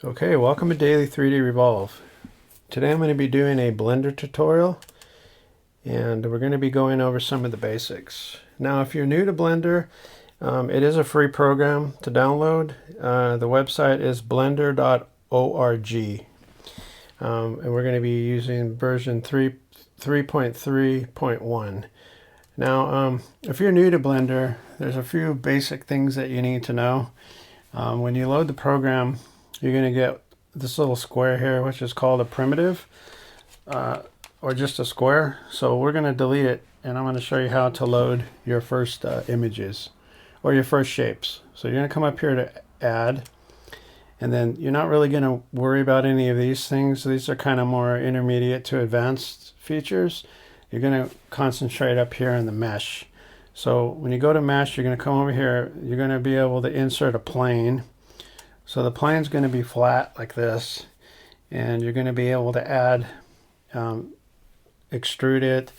Okay, welcome to Daily 3D Revolve. Today I'm going to be doing a Blender tutorial and we're going to be going over some of the basics. Now if you're new to Blender, it is a free program to download. The website is blender.org and we're going to be using version 3.3.1. Now if you're new to Blender, there's a few basic things that you need to know. When you load the program, you're going to get this little square here, which is called a primitive, or just a square. So we're going to delete it, and I'm going to show you how to load your first images, or your first shapes. So you're going to come up here to add, and then you're not really going to worry about any of these things. These are kind of more intermediate to advanced features. You're going to concentrate up here on the mesh. So when you go to mesh, you're going to come over here, you're going to be able to insert a plane. So the plane's going to be flat like this, and you're going to be able to add, extrude it,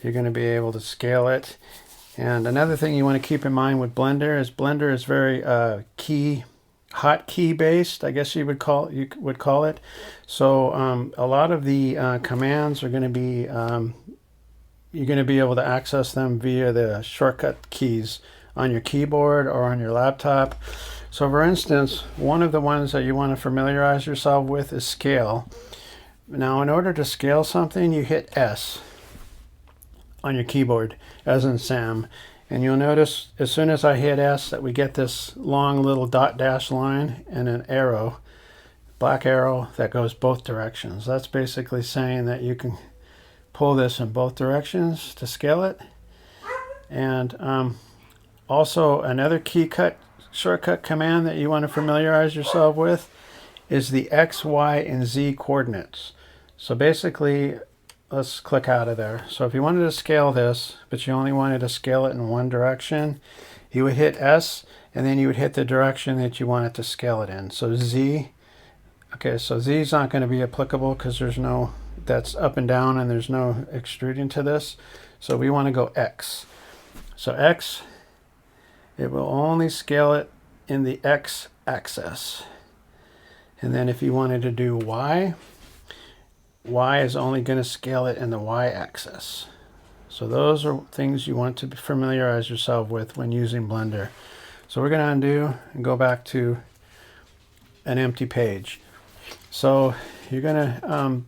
you're going to be able to scale it. And another thing you want to keep in mind with Blender is very hotkey based, I guess you would call it. So a lot of the commands are going to be, you're going to be able to access them via the shortcut keys on your keyboard or on your laptop. So for instance, one of the ones that you want to familiarize yourself with is scale. Now in order to scale something, you hit S on your keyboard, as in Sam. And you'll notice as soon as I hit S that we get this long little dot dash line and an arrow, black arrow that goes both directions. That's basically saying that you can pull this in both directions to scale it. And also another shortcut command that you want to familiarize yourself with is the X, Y, and Z coordinates. So basically, let's click out of there. So if you wanted to scale this, but you only wanted to scale it in one direction, you would hit S, and then you would hit the direction that you wanted to scale it in. So Z, okay, so Z is not going to be applicable because there's no, that's up and down and there's no extruding to this. So we want to go X. So X, it will only scale it in the X axis. And then if you wanted to do Y, Y is only going to scale it in the Y axis. So those are things you want to familiarize yourself with when using Blender. So we're going to undo and go back to an empty page. So you're going to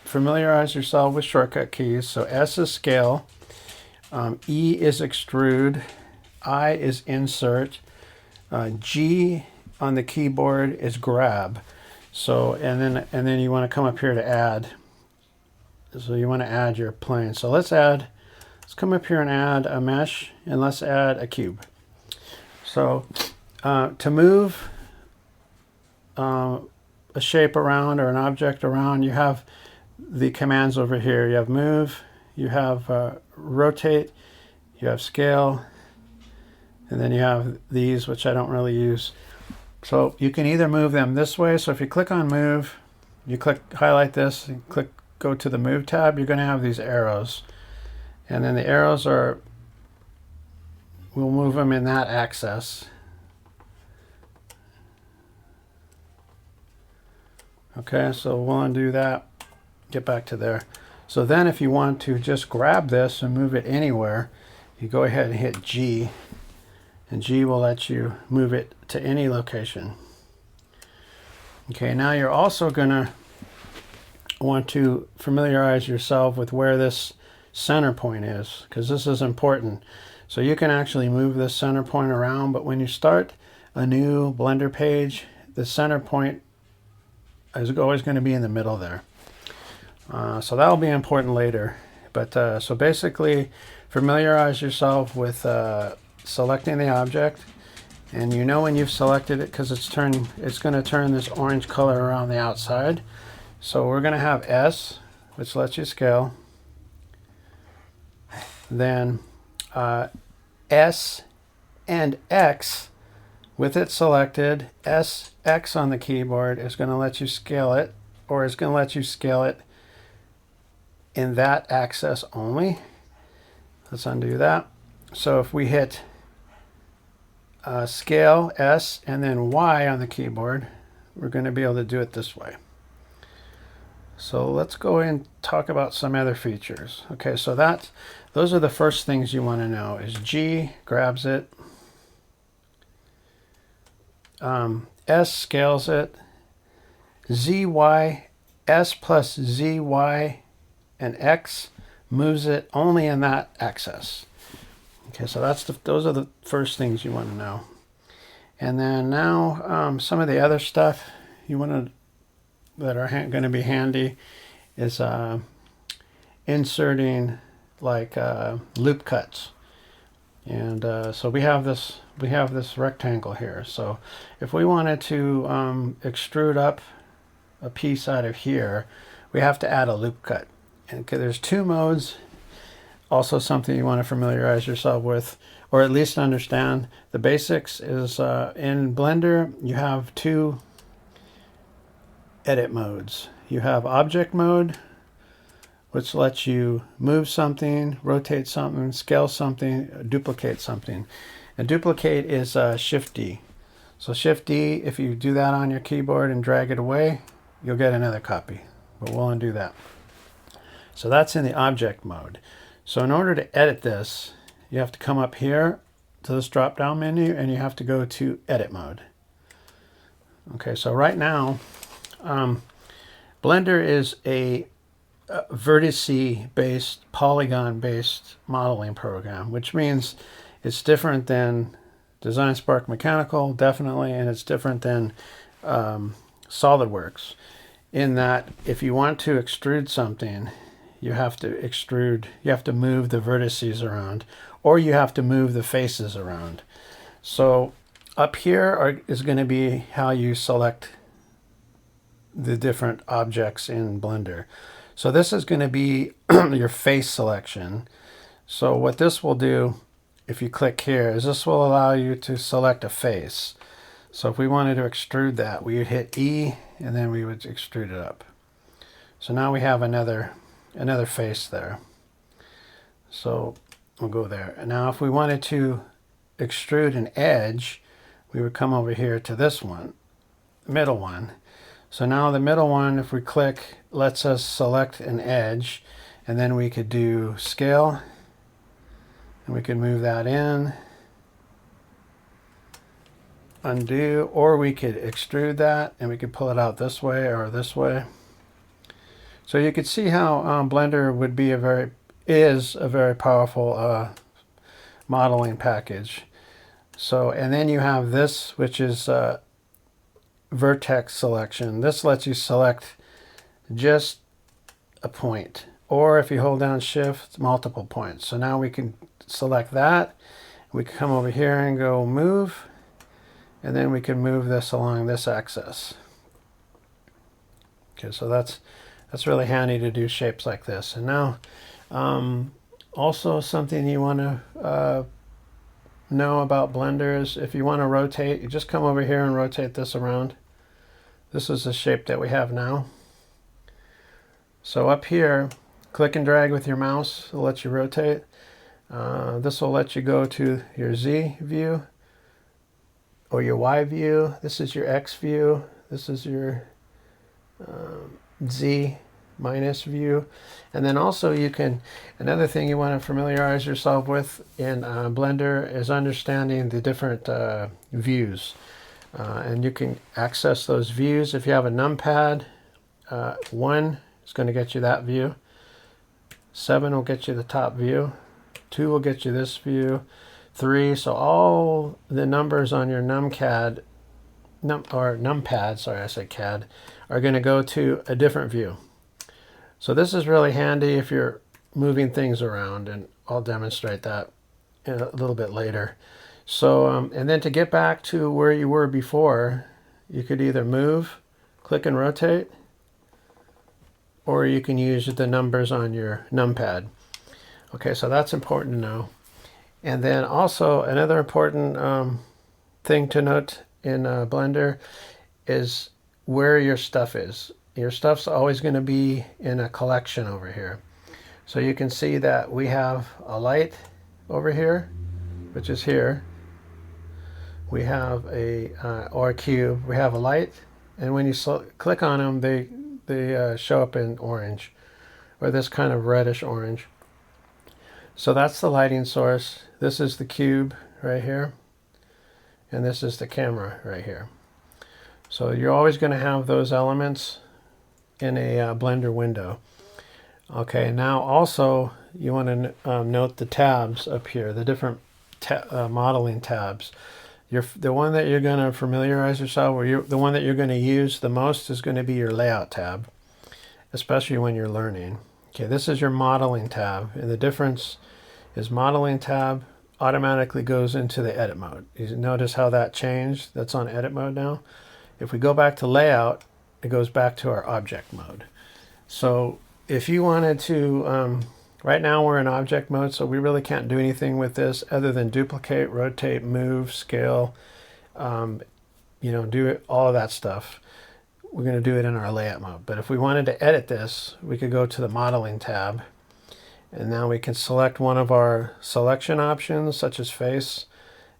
familiarize yourself with shortcut keys. So S is scale, E is extrude, I is insert, G on the keyboard is grab. So and then you want to come up here to add. So you want to add your plane. So let's come up here and add a mesh, and let's add a cube. So to move a shape around or an object around, you have the commands over here. You have move, you have rotate, you have scale, and then you have these, which I don't really use. So you can either move them this way. So if you click on move, you highlight this and go to the move tab, you're going to have these arrows. And then the arrows we'll move them in that axis. Okay, so we'll undo that, get back to there. So then if you want to just grab this and move it anywhere, you go ahead and hit G. And G will let you move it to any location. Okay, now you're also going to want to familiarize yourself with where this center point is, because this is important. So you can actually move this center point around, but when you start a new Blender page, the center point is always going to be in the middle there. So that'll be important later. But so basically, familiarize yourself with selecting the object, and you know when you've selected it because it's going to turn this orange color around the outside. So we're going to have S, which lets you scale, then S and X with it selected. S, X on the keyboard is going to let you scale it, or is going to let you scale it in that axis only. Let's undo that. So if we hit scale S and then Y on the keyboard, we're going to be able to do it this way. So let's go and talk about some other features. Okay, so those are the first things you want to know is G grabs it, S scales it, ZY, S plus ZY and X moves it only in that axis. Okay, so those are the first things you want to know. And then now some of the other stuff you want to that are going to be handy is inserting like loop cuts. And so we have this rectangle here. So if we wanted to extrude up a piece out of here, we have to add a loop cut. And there's two modes. Also something you want to familiarize yourself with, or at least understand. The basics is in Blender you have two edit modes. You have object mode, which lets you move something, rotate something, scale something, duplicate something. And duplicate is Shift D. So Shift D, if you do that on your keyboard and drag it away, you'll get another copy. But we'll undo that. So that's in the object mode. So in order to edit this, you have to come up here to this drop down menu and you have to go to edit mode. Okay, so right now Blender is a vertice-based, polygon-based modeling program, which means it's different than Design Spark Mechanical, definitely, and it's different than SolidWorks, in that if you want to extrude something, you have to move the vertices around, or you have to move the faces around. So up here is going to be how you select the different objects in Blender. So this is going to be your face selection. So what this will do, if you click here, is this will allow you to select a face. So if we wanted to extrude that, we would hit E and then we would extrude it up. So now we have another face there. So we'll go there. And now if we wanted to extrude an edge, we would come over here to this one, middle one. So now the middle one, if we click, lets us select an edge, and then we could do scale, and we could move that in, undo, or we could extrude that, and we could pull it out this way or this way. So you could see how Blender would be is a very powerful modeling package. So, and then you have this, which is vertex selection. This lets you select just a point, or if you hold down Shift, multiple points. So now we can select that. We can come over here and go move, and then we can move this along this axis. Okay, so that's really handy to do shapes like this. And now also something you want to know about Blender is if you want to rotate, you just come over here and rotate this around. This is the shape that we have now. So up here, click and drag with your mouse. It'll let you rotate. This will let you go to your Z view or your Y view. This is your X view. This is your Z minus view. And then also you can, another thing you want to familiarize yourself with in Blender is understanding the different views. And you can access those views. If you have a numpad, 1 is going to get you that view. 7 will get you the top view. 2 will get you this view. 3, so all the numbers on your numpad, sorry, I said CAD, are going to go to a different view. So this is really handy if you're moving things around, and I'll demonstrate that a little bit later. So, and then to get back to where you were before, you could either move, click and rotate, or you can use the numbers on your numpad. Okay, so that's important to know. And then also another important thing to note in Blender is where your stuff is. Your stuff's always going to be in a collection over here. So you can see that we have a light over here, which is here. We have or a cube. We have a light, and when you click on them, they show up in orange, or this kind of reddish orange. So that's the lighting source. This is the cube right here, and this is the camera right here. So you're always going to have those elements in a Blender window. Okay, now also you want to note the tabs up here, the different modeling tabs. The one that you're going to familiarize yourself with, the one that you're going to use the most is going to be your layout tab, especially when you're learning. Okay, this is your modeling tab, and the difference is modeling tab automatically goes into the edit mode. You notice how that changed? That's on edit mode now. If we go back to layout, it goes back to our object mode. So if you wanted to, right now we're in object mode, so we really can't do anything with this other than duplicate, rotate, move, scale, do all of that stuff. We're going to do it in our layout mode. But if we wanted to edit this, we could go to the modeling tab, and now we can select one of our selection options, such as face,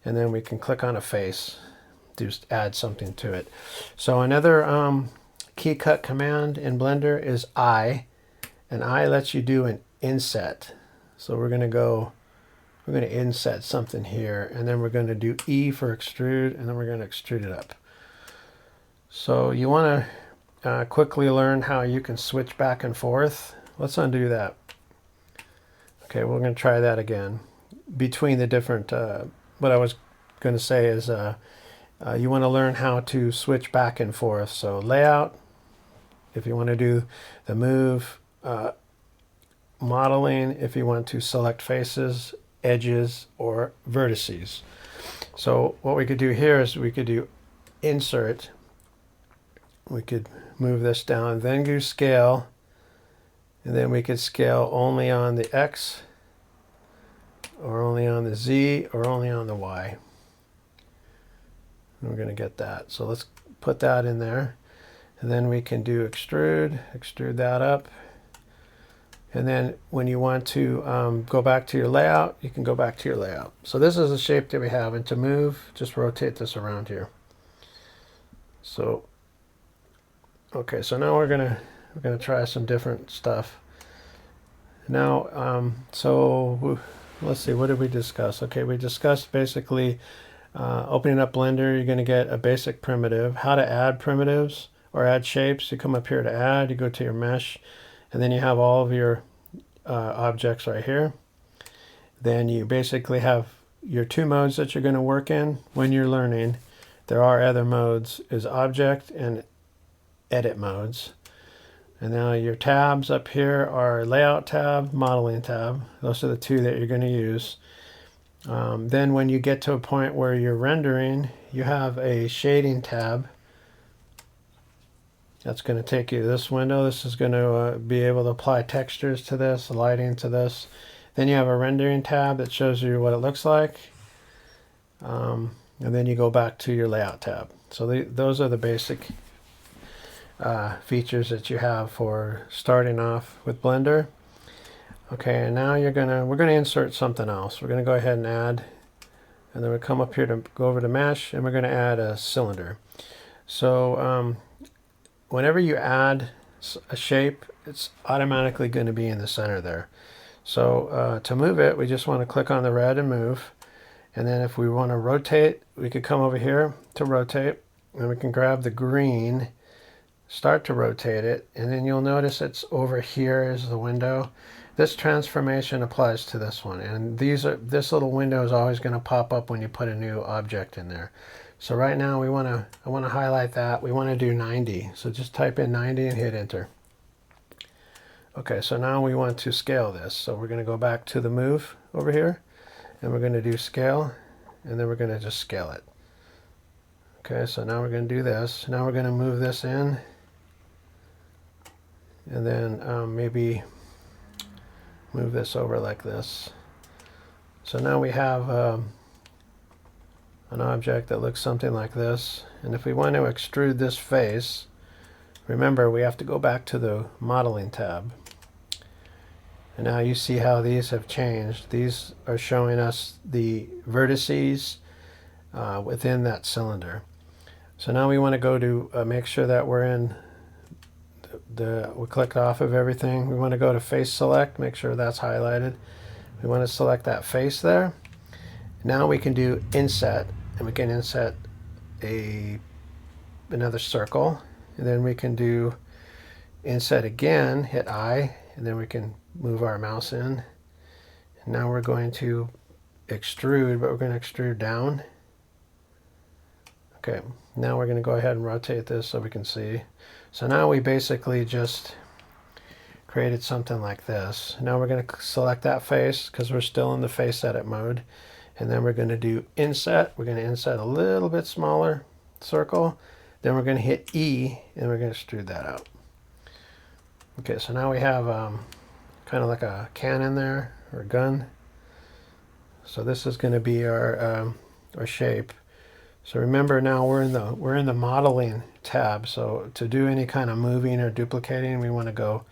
and then we can click on a face, just add something to it. So another key cut command in Blender is I, and I lets you do an inset. So we're going to inset something here, and then we're going to do E for extrude, and then we're going to extrude it up. So you want to quickly learn how you can switch back and forth. Let's undo that. Okay, we're going to try that again. Between the different, what I was going to say is you want to learn how to switch back and forth. So layout, if you want to do the move, modeling, if you want to select faces, edges, or vertices. So what we could do here is we could do insert. We could move this down, then do scale, and then we could scale only on the X, or only on the Z, or only on the Y. And we're going to get that. So let's put that in there. And then we can do extrude that up. And then when you want to go back to your layout, you can go back to your layout. So this is the shape that we have. And to move, just rotate this around here. So, okay, so now we're gonna try some different stuff. Now, so let's see, what did we discuss? Okay, we discussed basically opening up Blender. You're going to get a basic primitive, how to add primitives or add shapes. You come up here to add, you go to your mesh, and then you have all of your objects right here. Then you basically have your two modes that you're going to work in when you're learning. There are other modes, is object and edit modes. And now your tabs up here are layout tab, modeling tab. Those are the two that you're going to use. Then when you get to a point where you're rendering, you have a shading tab. That's going to take you to this window. This is going to be able to apply textures to this, lighting to this. Then you have a rendering tab that shows you what it looks like. And then you go back to your layout tab. So those are the basic features that you have for starting off with Blender. Okay, and now we're gonna insert something else. We're gonna go ahead and add, and then we come up here to go over to mesh, and we're gonna add a cylinder. So whenever you add a shape, it's automatically going to be in the center there. So to move it, we just want to click on the red and move. And then if we want to rotate, we could come over here to rotate, and we can grab the green, start to rotate it, and then you'll notice it's over here is the window. This transformation applies to this one, and this little window is always going to pop up when you put a new object in there. So right now I want to highlight that. We want to do 90. So just type in 90 and hit enter. Okay, so now we want to scale this. So we're going to go back to the move over here, and we're going to do scale, and then we're going to just scale it. Okay, so now we're going to do this. Now we're going to move this in, and then maybe move this over like this. So now we have an object that looks something like this. And if we want to extrude this face, remember we have to go back to the modeling tab. And now you see how these have changed. These are showing us the vertices within that cylinder. So now we want to go to make sure that we're in we clicked off of everything. We want to go to face select, make sure that's highlighted. We want to select that face there. Now we can do inset, and we can inset another circle, and then we can do inset again, hit I, and then we can move our mouse in. And now we're going to extrude, but we're going to extrude down. Okay, now we're going to go ahead and rotate this so we can see. So now we basically just created something like this. Now we're going to select that face because we're still in the face edit mode. And then we're going to do inset. We're going to inset a little bit smaller circle. Then we're going to hit E and we're going to extrude that out. Okay, so now we have kind of like a cannon there, or a gun. So this is going to be our shape. So remember, now we're in the modeling tab. So to do any kind of moving or duplicating, we want to go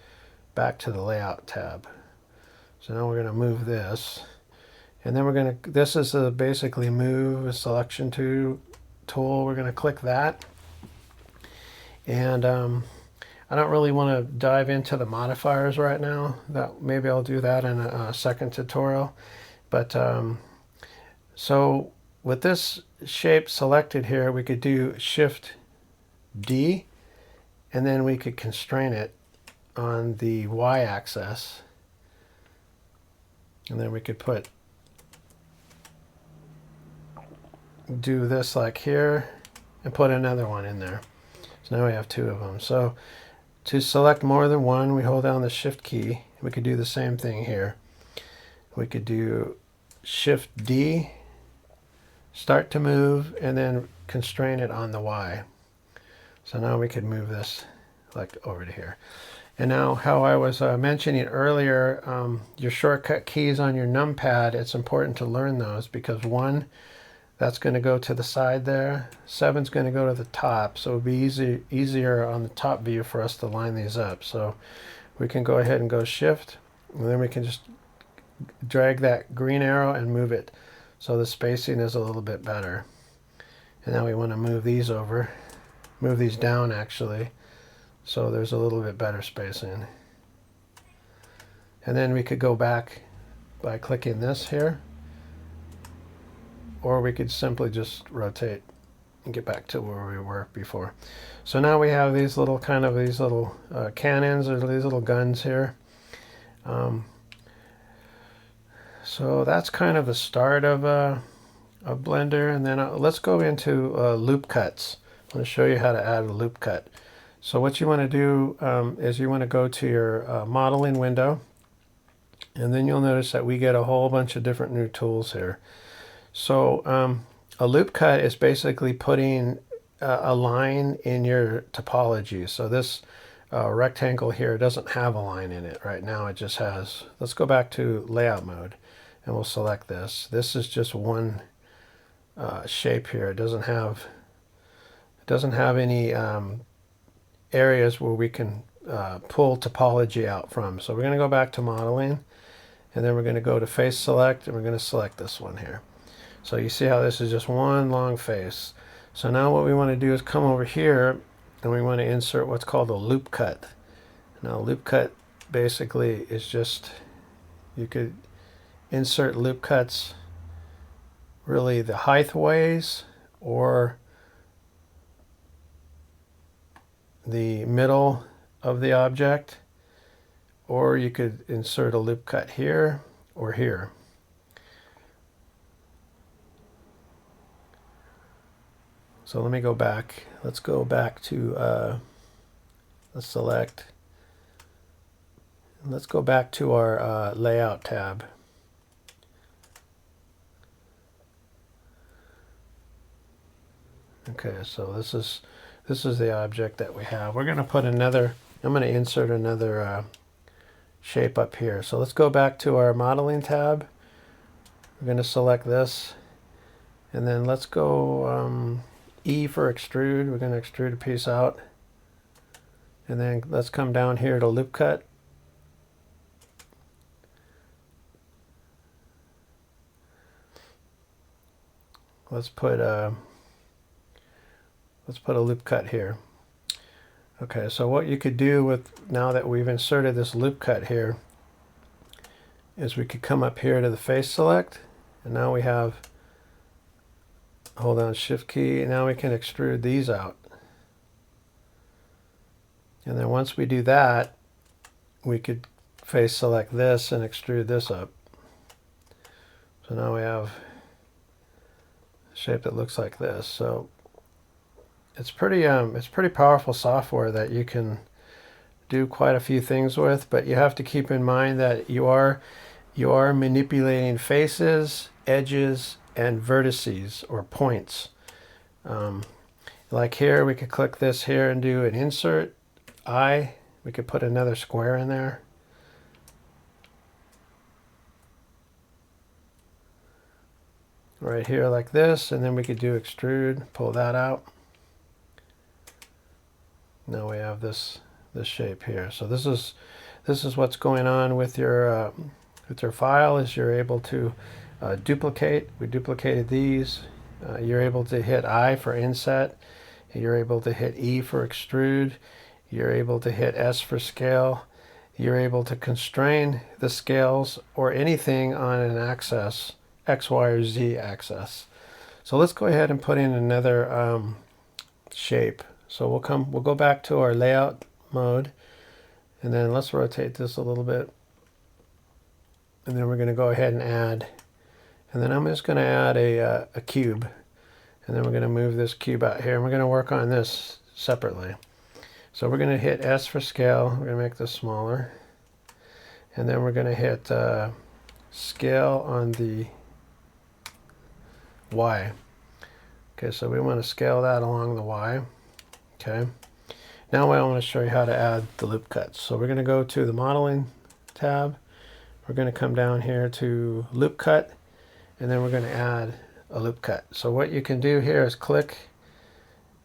back to the layout tab. So now we're going to move this, and then we're going to, this is basically move a selection tool. We're going to click that, and I don't really want to dive into the modifiers right now. That maybe I'll do that in a second tutorial. But so with this shape selected here, we could do Shift D, and then we could constrain it on the y-axis, and then we could do this like here and put another one in there. So now we have two of them. So to select more than one, we hold down the Shift key. We could do the same thing here. We could do Shift D, start to move, and then constrain it on the Y. So now we could move this like over to here. And now, how I was mentioning earlier, your shortcut keys on your numpad, it's important to learn those, because 1, that's going to go to the side there. 7's going to go to the top, so it'll be easier on the top view for us to line these up. So we can go ahead and go Shift, and then we can just drag that green arrow and move it so the spacing is a little bit better. And now we want to move these over, move these down actually, so there's a little bit better spacing. And then we could go back by clicking this here, or we could simply just rotate and get back to where we were before. So now we have these little cannons, or these little guns here. So that's kind of the start of Blender, and then let's go into loop cuts. I'm going to show you how to add a loop cut. So what you want to do is you want to go to your modeling window, and then you'll notice that we get a whole bunch of different new tools here. So a loop cut is basically putting a line in your topology. So this rectangle here doesn't have a line in it right now. It just has, let's go back to layout mode, and we'll select this. This is just one shape here. It doesn't have any areas where we can pull topology out from. So we're going to go back to modeling, and then we're going to go to face select, and we're going to select this one here. So you see how this is just one long face. So now what we want to do is come over here, and we want to insert what's called a loop cut. Now loop cut basically is just, you could insert loop cuts really the height ways, or the middle of the object, or you could insert a loop cut here or here. So let me go back. Let's go back to let's select. Let's go back to our layout tab. Okay, so this is the object that we have. We're going to put another, I'm going to insert another shape up here. So let's go back to our modeling tab. We're going to select this, and then let's go E for extrude. We're going to extrude a piece out, and then let's come down here to loop cut. Let's put let's put a loop cut here. Okay, so what you could do with, now that we've inserted this loop cut here, is we could come up here to the face select, and now we have, hold down shift key, and now we can extrude these out. And then once we do that, we could face select this and extrude this up. So now we have a shape that looks like this. So it's pretty powerful software that you can do quite a few things with, but you have to keep in mind that you are manipulating faces, edges, and vertices or points. Like here, we could click this here and do an insert eye. We could put another square in there. Right here like this, and then we could do extrude, pull that out. Now we have this shape here. So this is what's going on with your file, is you're able to duplicate. We duplicated these. You're able to hit I for inset. You're able to hit E for extrude. You're able to hit S for scale. You're able to constrain the scales or anything on an axis, X, Y, or Z axis. So let's go ahead and put in another shape. So we'll go back to our layout mode, and then let's rotate this a little bit. And then we're going to go ahead and add, and then I'm just going to add a cube, and then we're going to move this cube out here, and we're going to work on this separately. So we're going to hit S for scale. We're going to make this smaller, and then we're going to hit scale on the Y. Okay, so we want to scale that along the Y. Okay, now I want to show you how to add the loop cuts. So we're going to go to the modeling tab. We're going to come down here to loop cut, and then we're going to add a loop cut. So what you can do here is click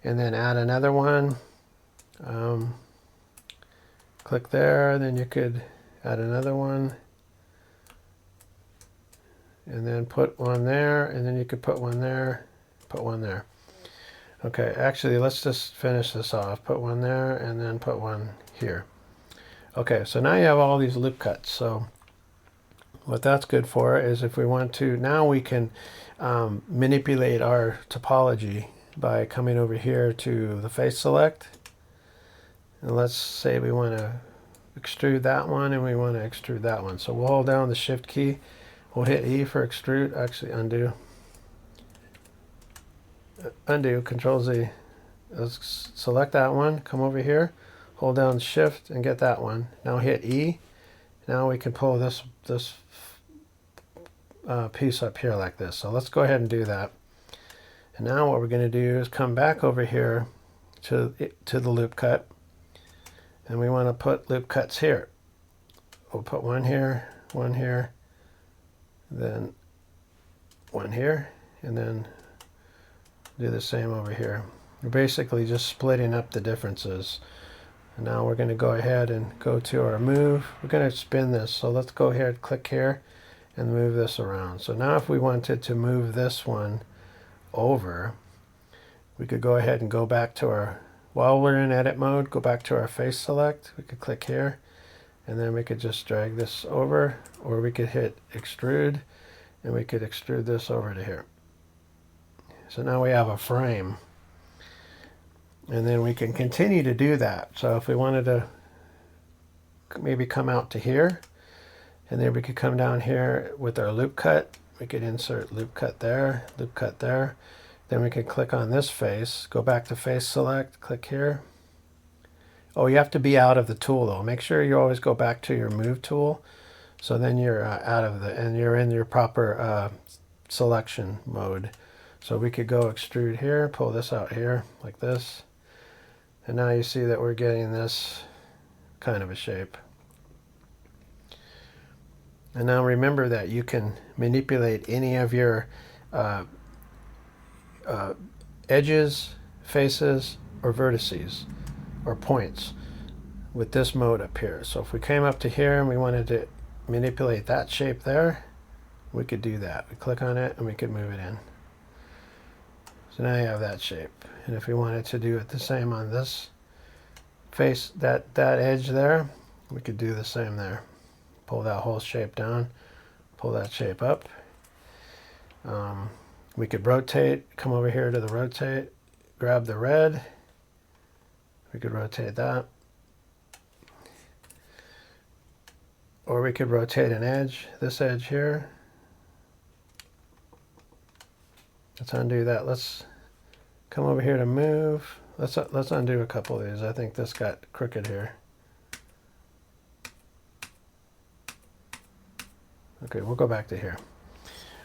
and then add another one. Click there, then you could add another one, and then put one there, and then you could put one there, put one there. Okay, actually, let's just finish this off. Put one there, and then put one here. Okay, so now you have all these loop cuts. So what that's good for is if we want to, now we can manipulate our topology by coming over here to the face select. And let's say we want to extrude that one, and we want to extrude that one. So we'll hold down the shift key. We'll hit E for extrude, actually undo. Undo, Control Z. Let's select that one, come over here, hold down shift and get that one. Now hit E. Now we can pull this piece up here like this. So let's go ahead and do that. And now what we're going to do is come back over here to the loop cut, and we want to put loop cuts here. We'll put one here, then one here, and then do the same over here. We're basically just splitting up the differences. And now we're going to go ahead and go to our move. We're going to spin this. So let's go ahead, click here, and move this around. So now if we wanted to move this one over, we could go ahead and go back to our, while we're in edit mode, go back to our face select. We could click here, and then we could just drag this over, or we could hit extrude, and we could extrude this over to here. So now we have a frame. And then we can continue to do that. So if we wanted to maybe come out to here, and then we could come down here with our loop cut. We could insert loop cut there, loop cut there. Then we could click on this face, go back to face select, click here. Oh, you have to be out of the tool though. Make sure you always go back to your move tool. So then you're out of the, and you're in your proper selection mode. So we could go extrude here, pull this out here like this. And now you see that we're getting this kind of a shape. And now remember that you can manipulate any of your edges, faces, or vertices, or points with this mode up here. So if we came up to here and we wanted to manipulate that shape there, we could do that. We click on it and we could move it in. So now you have that shape. And if we wanted to do it the same on this face, that edge there, we could do the same there. Pull that whole shape down, pull that shape up. We could rotate, come over here to the rotate, grab the red. We could rotate that. Or we could rotate an edge, this edge here. Let's undo that. Let's come over here to move. Let's undo a couple of these. I think this got crooked here. Okay, we'll go back to here.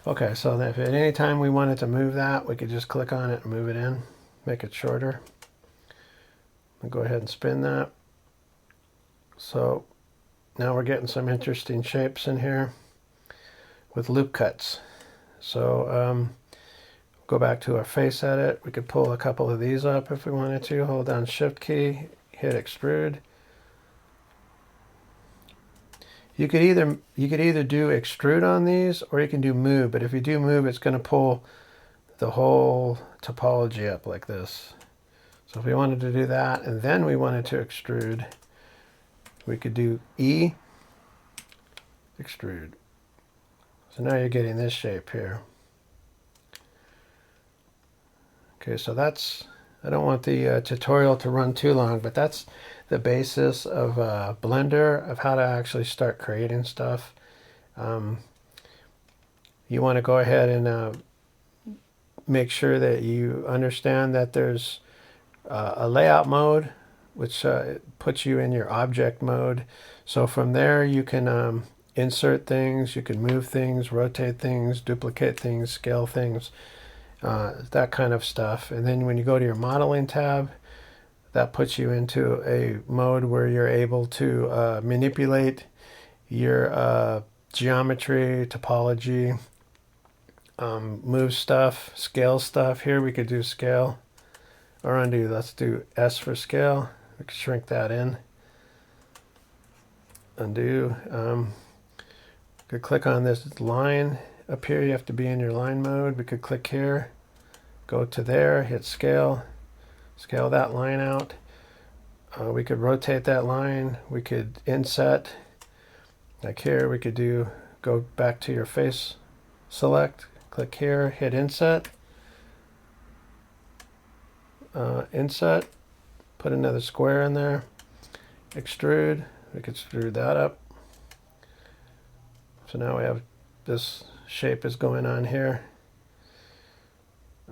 Okay, so if at any time we wanted to move that, we could just click on it and move it in, make it shorter. I'll go ahead and spin that. So now we're getting some interesting shapes in here with loop cuts. So go back to our face edit. We could pull a couple of these up if we wanted to. Hold down Shift key, hit extrude. You could either do extrude on these, or you can do move. But if you do move, it's going to pull the whole topology up like this. So if we wanted to do that, and then we wanted to extrude, we could do E, extrude. So now you're getting this shape here. Okay, so that's, I don't want the tutorial to run too long, but that's the basis of Blender, of how to actually start creating stuff. You want to go ahead and make sure that you understand that there's a layout mode, which puts you in your object mode. So from there you can insert things, you can move things, rotate things, duplicate things, scale things, that kind of stuff. And then when you go to your modeling tab, that puts you into a mode where you're able to manipulate your geometry, topology, move stuff, scale stuff. Here we could do scale or undo. Let's do S for scale. We can shrink that in. Undo. Could click on this line up here. You have to be in your line mode. We could click here, go to there, hit scale, scale that line out. We could rotate that line. We could inset. Like here, we could go back to your face select, click here, hit inset. Inset, put another square in there, extrude. We could extrude that up. So now we have this shape is going on here.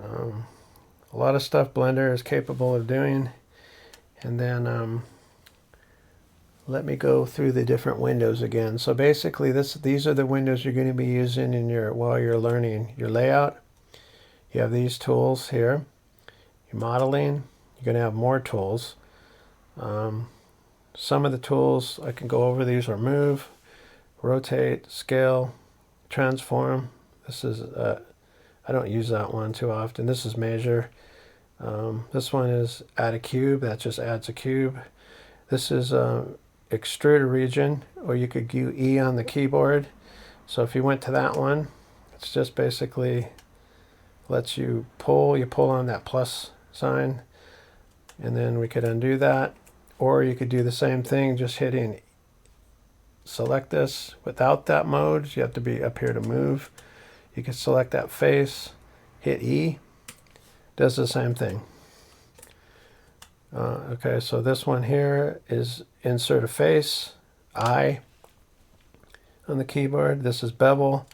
A lot of stuff Blender is capable of doing. And then let me go through the different windows again. So basically these are the windows you're going to be using in while you're learning your layout. You have these tools here. Your modeling, you're going to have more tools. Some of the tools, I can go over these, are move, rotate, scale, transform. This is, I don't use that one too often. This is measure. This one is add a cube, that just adds a cube. This is extrude region, or you could do E on the keyboard. So if you went to that one, it's just basically lets you pull on that plus sign, and then we could undo that. Or you could do the same thing, just hitting select this without that mode. You have to be up here to move. You can select that face, hit E, does the same thing. Okay, so this one here is insert a face, I on the keyboard. This is bevel.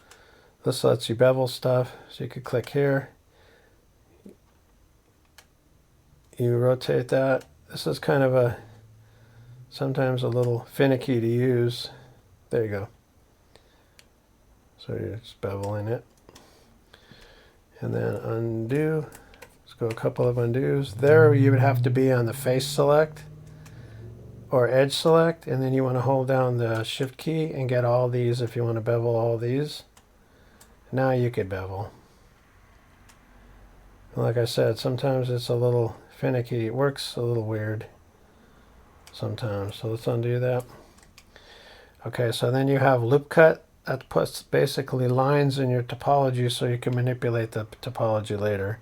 This lets you bevel stuff. So you could click here. You rotate that. This is kind of sometimes a little finicky to use. There you go. So you're just beveling it. And then undo. Let's go a couple of undos. There you would have to be on the face select or edge select, and then you want to hold down the shift key and get all these if you want to bevel all these. Now you could bevel. Like I said, sometimes it's a little finicky. It works a little weird sometimes. So let's undo that. Okay, so then you have loop cut. That puts basically lines in your topology so you can manipulate the topology later.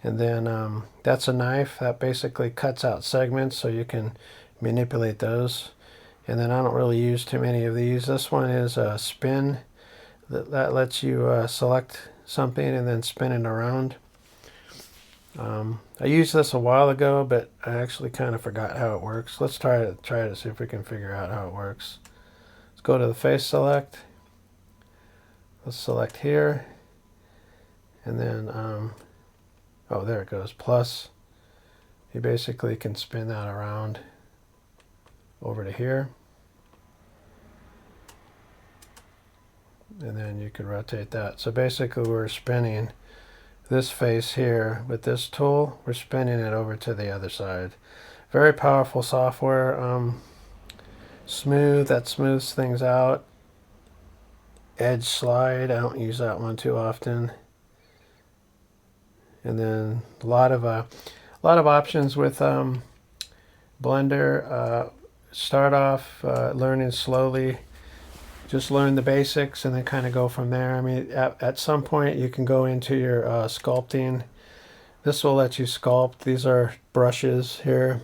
And then that's a knife that basically cuts out segments so you can manipulate those. And then I don't really use too many of these. This one is a spin that lets you select something and then spin it around. I used this a while ago, but I actually kind of forgot how it works. Let's try to see if we can figure out how it works. Let's go to the face select. Let's select here, and then oh, there it goes, plus. You basically can spin that around over to here, and then you can rotate that. So basically we're spinning this face here with this tool, we're spinning it over to the other side. Very powerful software. Smooth, that smooths things out. Edge slide, I don't use that one too often. And then a lot of options with Blender. Start off learning slowly. Just learn the basics and then kind of go from there. I mean, at some point you can go into your sculpting. This will let you sculpt. These are brushes here.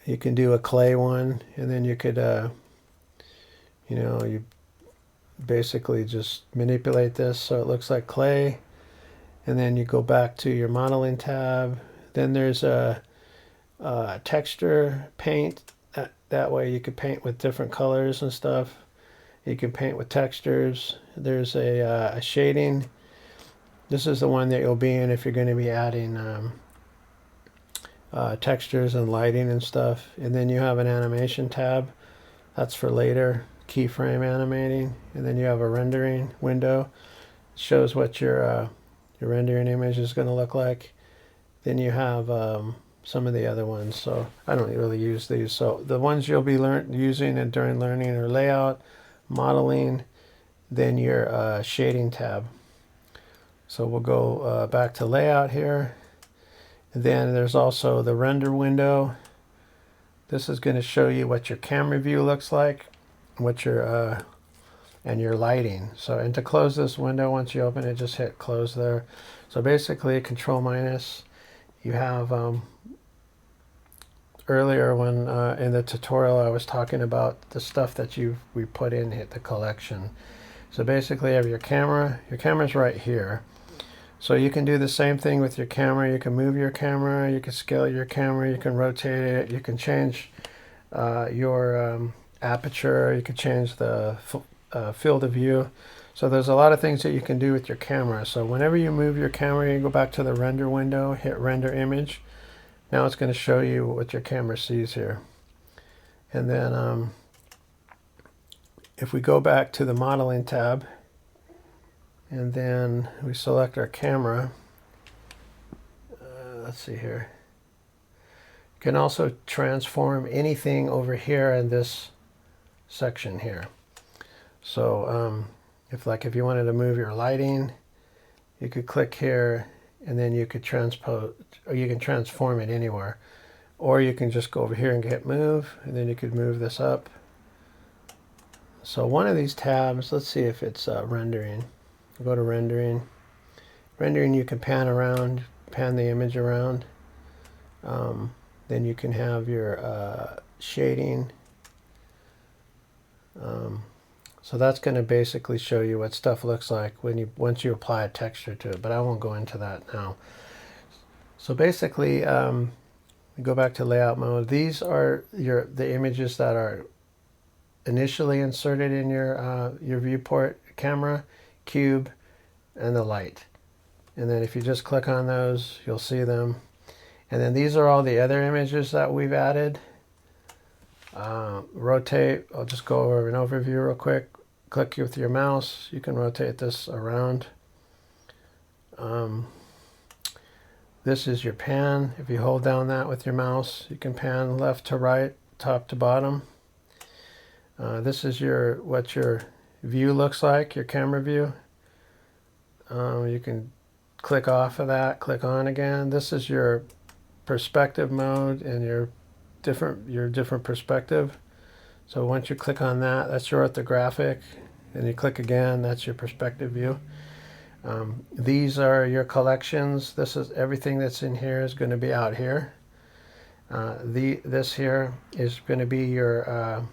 You can do a clay one, and then you could, you basically just manipulate this so it looks like clay. And then you go back to your modeling tab. Then there's a texture paint. That way you could paint with different colors and stuff. You can paint with textures. There's a shading. This is the one that you'll be in if you're going to be adding textures and lighting and stuff. And then you have an animation tab. That's for later, keyframe animating. And then you have a rendering window. It shows what your rendering image is going to look like. Then you have some of the other ones, so I don't really use these. So the ones you'll be using during learning are layout, modeling, then your shading tab. So we'll go back to layout here. And then there's also the render window. This is going to show you what your camera view looks like, what your and your lighting. So, and to close this window, once you open it, just hit close there. So basically, Control minus. You have earlier when in the tutorial I was talking about the stuff that we put in hit the collection. So basically, you have your camera. Your camera's right here. So you can do the same thing with your camera. You can move your camera. You can scale your camera. You can rotate it. You can change your aperture. You can change the field of view. So there's a lot of things that you can do with your camera. So whenever you move your camera, you go back to the render window, hit render image. Now it's going to show you what your camera sees here. And then if we go back to the modeling tab, and then we select our camera, let's see here. You can also transform anything over here in this section here. So if you wanted to move your lighting, you could click here, and then you could transpose, or you can transform it anywhere. Or you can just go over here and hit move, and then you could move this up. So one of these tabs, let's see if it's rendering. Go to rendering. Rendering, you can pan around, pan the image around. Then you can have your shading. So that's going to basically show you what stuff looks like once you apply a texture to it, but I won't go into that now. So basically, we go back to layout mode. These are the images that are initially inserted in your viewport camera, cube, and the light. And then if you just click on those, you'll see them. And then these are all the other images that we've added. Rotate, I'll just go over an overview real quick. Click with your mouse, you can rotate this around. This is your pan. If you hold down that with your mouse, you can pan left to right, top to bottom. This is what your view looks like, your camera view. You can click off of that, click on again. This is your perspective mode and your different perspective. So once you click on that, that's your orthographic, and you click again, that's your perspective view. These are your collections. This is everything that's in here is going to be out here. This here is going to be your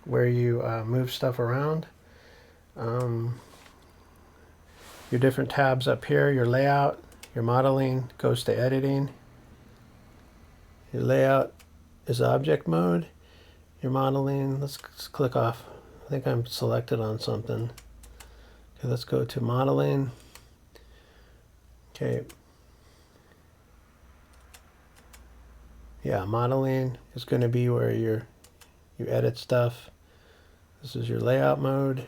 where you move stuff around. Your different tabs up here, your layout, your modeling goes to editing. Your layout is object mode. Your modeling, let's click off. I think I'm selected on something. Okay, let's go to modeling. Okay. Yeah, modeling is going to be where you edit stuff. This is your layout mode.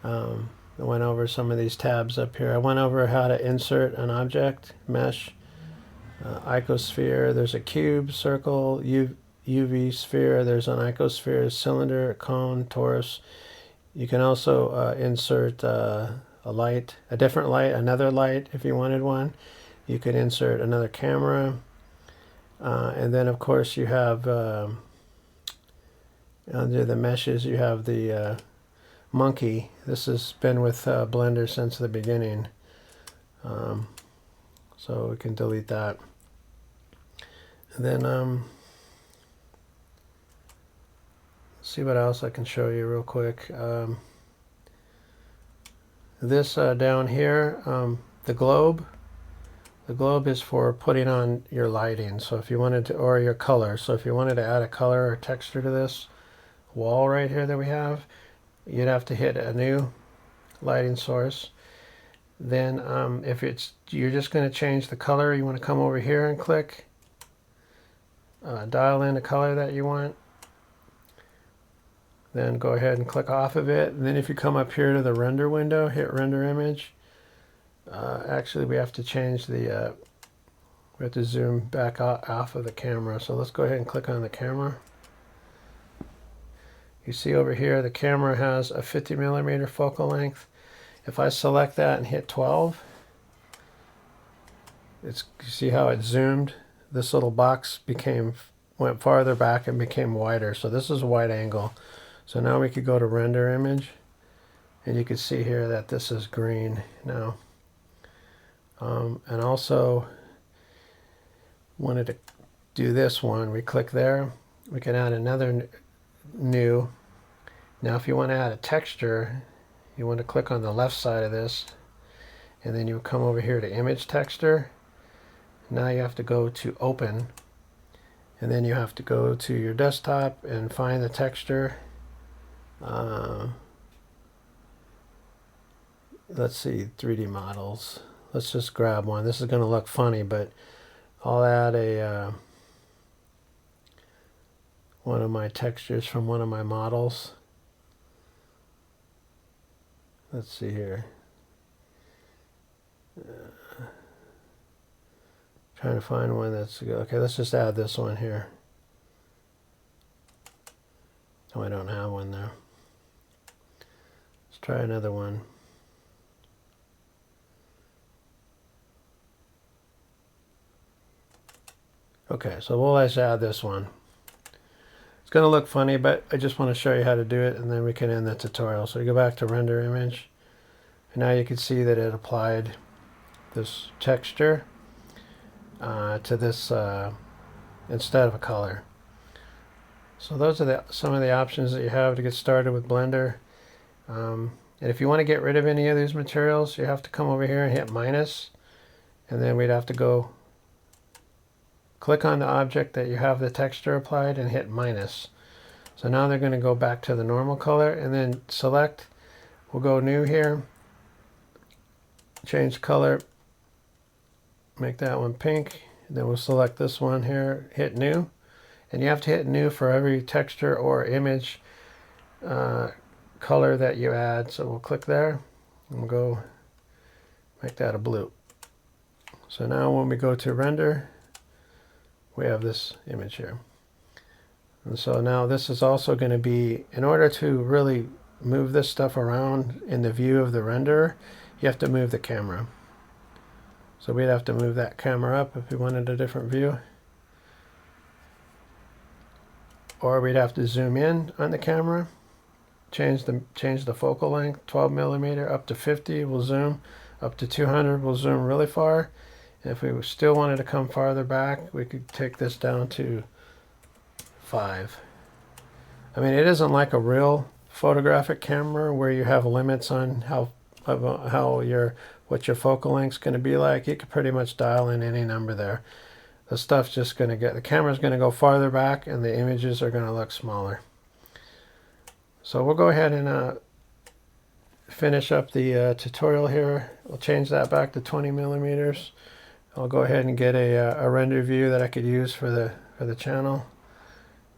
I went over some of these tabs up here. I went over how to insert an object, mesh, icosphere. There's a cube, circle, UV sphere. There's an icosphere, cylinder, cone, torus. You can also insert a light, a different light, another light if you wanted one. You could insert another camera. And then, of course, you have under the meshes, you have the monkey. This has been with Blender since the beginning. So we can delete that. And then see what else I can show you real quick. This down here, the globe. The globe is for putting on your lighting. So if you wanted to, or your color. So if you wanted to add a color or texture to this wall right here that we have, you'd have to hit a new lighting source. Then if you're just going to change the color, you want to come over here and click, dial in the color that you want. Then go ahead and click off of it. And then if you come up here to the render window, hit render image. Actually, we have to change the, we have to zoom back off of the camera. So let's go ahead and click on the camera. You see over here, the camera has a 50mm focal length. If I select that and hit 12, you see how it zoomed? This little box went farther back and became wider. So this is a wide angle. So now we could go to render image, and you can see here that this is green now. And also wanted to do this one. We click there. We can add another new. Now if you want to add a texture, you want to click on the left side of this, and then you come over here to image texture. Now you have to go to open, and then you have to go to your desktop and find the texture. Let's see, 3D models. Let's just grab one. This is going to look funny, but I'll add a one of my textures from one of my models. Let's see here. Trying to find one that's okay. Let's just add this one here. Oh, I don't have one there. Let's try another one. Okay, so we'll just add this one. It's going to look funny, but I just want to show you how to do it, and then we can end the tutorial. So you go back to render image, and now you can see that it applied this texture to this instead of a color. So those are some of the options that you have to get started with Blender. And if you want to get rid of any of these materials, you have to come over here and hit minus, and then we'd have to go click on the object that you have the texture applied and hit minus. So now they're going to go back to the normal color, and then select, we'll go new here, change color, make that one pink, and then we'll select this one here, hit new, and you have to hit new for every texture or image color that you add. So we'll click there, and we'll go make that a blue. So now when we go to render, we have this image here. And so now this is also going to be, in order to really move this stuff around in the view of the renderer, you have to move the camera. So we'd have to move that camera up if we wanted a different view. Or we'd have to zoom in on the camera. change the focal length, 12 millimeter up to 50, we'll zoom. Up to 200, we'll zoom really far. If we still wanted to come farther back, we could take this down to 5. I mean, it isn't like a real photographic camera where you have limits on what your focal length's going to be like. You could pretty much dial in any number there. The stuff's just going to the camera's going to go farther back and the images are going to look smaller. So we'll go ahead and finish up the tutorial here. We'll change that back to 20 millimeters. I'll go ahead and get a render view that I could use for the channel.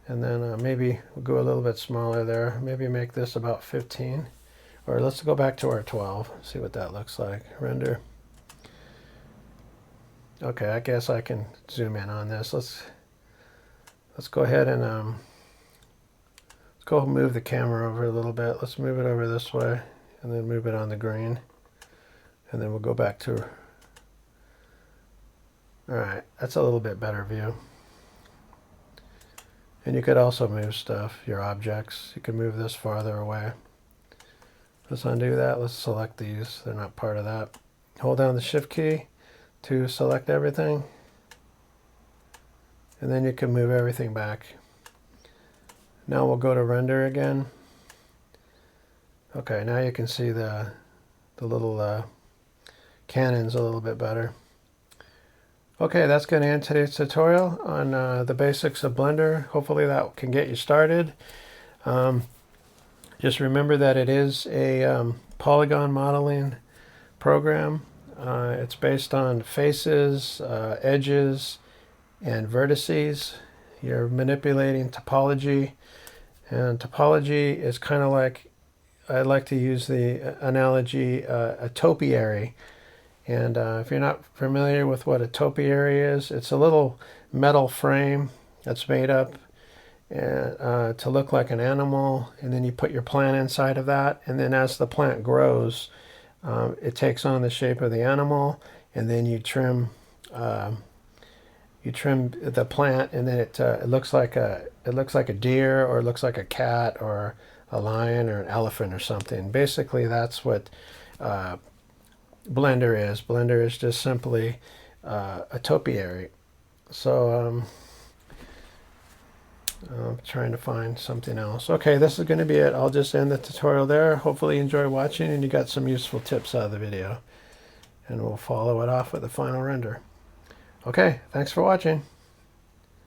And then maybe we'll go a little bit smaller there. Maybe make this about 15. Or let's go back to our 12. See what that looks like. Render. Okay, I guess I can zoom in on this. Let's go ahead and let's go move the camera over a little bit. Let's move it over this way and then move it on the green. And then we'll go back to... Alright, that's a little bit better view. And you could also move stuff, your objects. You can move this farther away. Let's undo that. Let's select these. They're not part of that. Hold down the Shift key to select everything. And then you can move everything back. Now we'll go to render again. Okay, now you can see the little cannons a little bit better. Okay, that's going to end today's tutorial on the basics of Blender. Hopefully that can get you started. Just remember that it is a polygon modeling program. It's based on faces, edges, and vertices. You're manipulating topology. And topology is kind of like, I like to use the analogy, a topiary. And if you're not familiar with what a topiary is, it's a little metal frame that's made up to look like an animal, and then you put your plant inside of that, and then as the plant grows, it takes on the shape of the animal, and then you trim the plant, and then it looks like a deer, or it looks like a cat, or a lion, or an elephant, or something. Basically, that's what Blender is. Blender is just simply a topiary. So I'm trying to find something else. Okay, this is going to be it. I'll just end the tutorial there. Hopefully you enjoy watching and you got some useful tips out of the video. And we'll follow it off with the final render. Okay, thanks for watching.